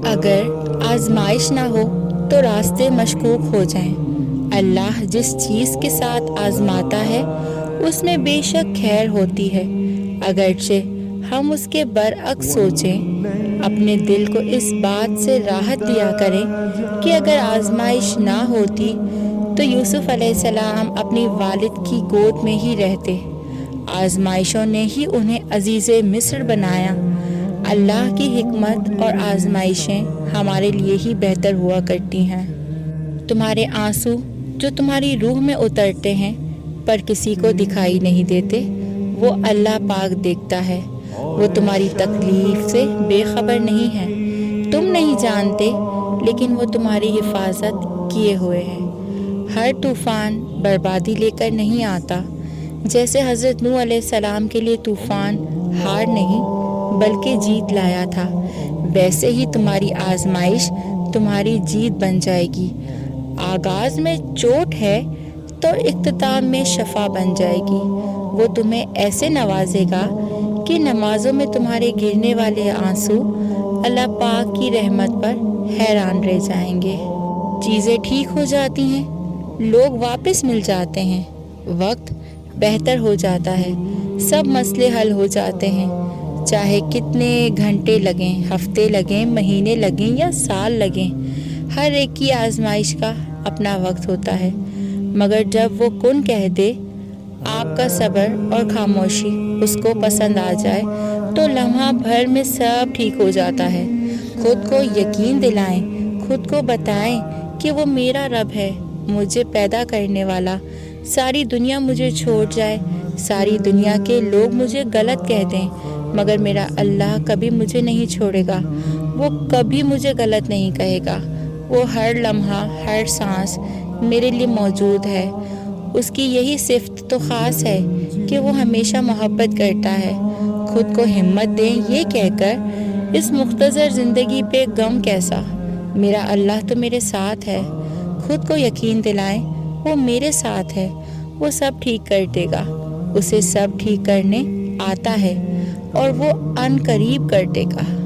اگر آزمائش نہ ہو تو راستے مشکوک ہو جائیں۔ اللہ جس چیز کے ساتھ آزماتا ہے اس میں بے شک خیر ہوتی ہے، اگرچہ ہم اس کے برعکس سوچیں۔ اپنے دل کو اس بات سے راحت دیا کریں کہ اگر آزمائش نہ ہوتی تو یوسف علیہ السلام اپنی والد کی گود میں ہی رہتے۔ آزمائشوں نے ہی انہیں عزیز مصر بنایا۔ اللہ کی حکمت اور آزمائشیں ہمارے لیے ہی بہتر ہوا کرتی ہیں۔ تمہارے آنسو جو تمہاری روح میں اترتے ہیں پر کسی کو دکھائی نہیں دیتے، وہ اللہ پاک دیکھتا ہے۔ وہ تمہاری تکلیف سے بے خبر نہیں ہے، تم نہیں جانتے، لیکن وہ تمہاری حفاظت کیے ہوئے ہے۔ ہر طوفان بربادی لے کر نہیں آتا، جیسے حضرت نوح علیہ السلام کے لیے طوفان ہار نہیں بلکہ جیت لایا تھا، ویسے ہی تمہاری آزمائش تمہاری جیت بن جائے گی۔ آغاز میں چوٹ ہے تو اختتام میں شفا بن جائے گی۔ وہ تمہیں ایسے نوازے گا کہ نمازوں میں تمہارے گرنے والے آنسو اللہ پاک کی رحمت پر حیران رہ جائیں گے۔ چیزیں ٹھیک ہو جاتی ہیں، لوگ واپس مل جاتے ہیں، وقت بہتر ہو جاتا ہے، سب مسئلے حل ہو جاتے ہیں، چاہے کتنے گھنٹے لگیں، ہفتے لگیں، مہینے لگیں یا سال لگیں۔ ہر ایک کی آزمائش کا اپنا وقت ہوتا ہے، مگر جب وہ کن کہہ دے، آپ کا صبر اور خاموشی اس کو پسند آ جائے تو لمحہ بھر میں سب ٹھیک ہو جاتا ہے۔ خود کو یقین دلائیں، خود کو بتائیں کہ وہ میرا رب ہے، مجھے پیدا کرنے والا۔ ساری دنیا مجھے چھوڑ جائے، ساری دنیا کے لوگ مجھے غلط کہہ دیں، مگر میرا اللہ کبھی مجھے نہیں چھوڑے گا، وہ کبھی مجھے غلط نہیں کہے گا۔ وہ ہر لمحہ، ہر سانس میرے لیے موجود ہے۔ اس کی یہی صفت تو خاص ہے کہ وہ ہمیشہ محبت کرتا ہے۔ خود کو ہمت دیں یہ کہہ کر، اس مختصر زندگی پہ غم کیسا، میرا اللہ تو میرے ساتھ ہے۔ خود کو یقین دلائیں، وہ میرے ساتھ ہے، وہ سب ٹھیک کر دے گا، اسے سب ٹھیک کرنے آتا ہے اور وہ عن قریب کر دے گا۔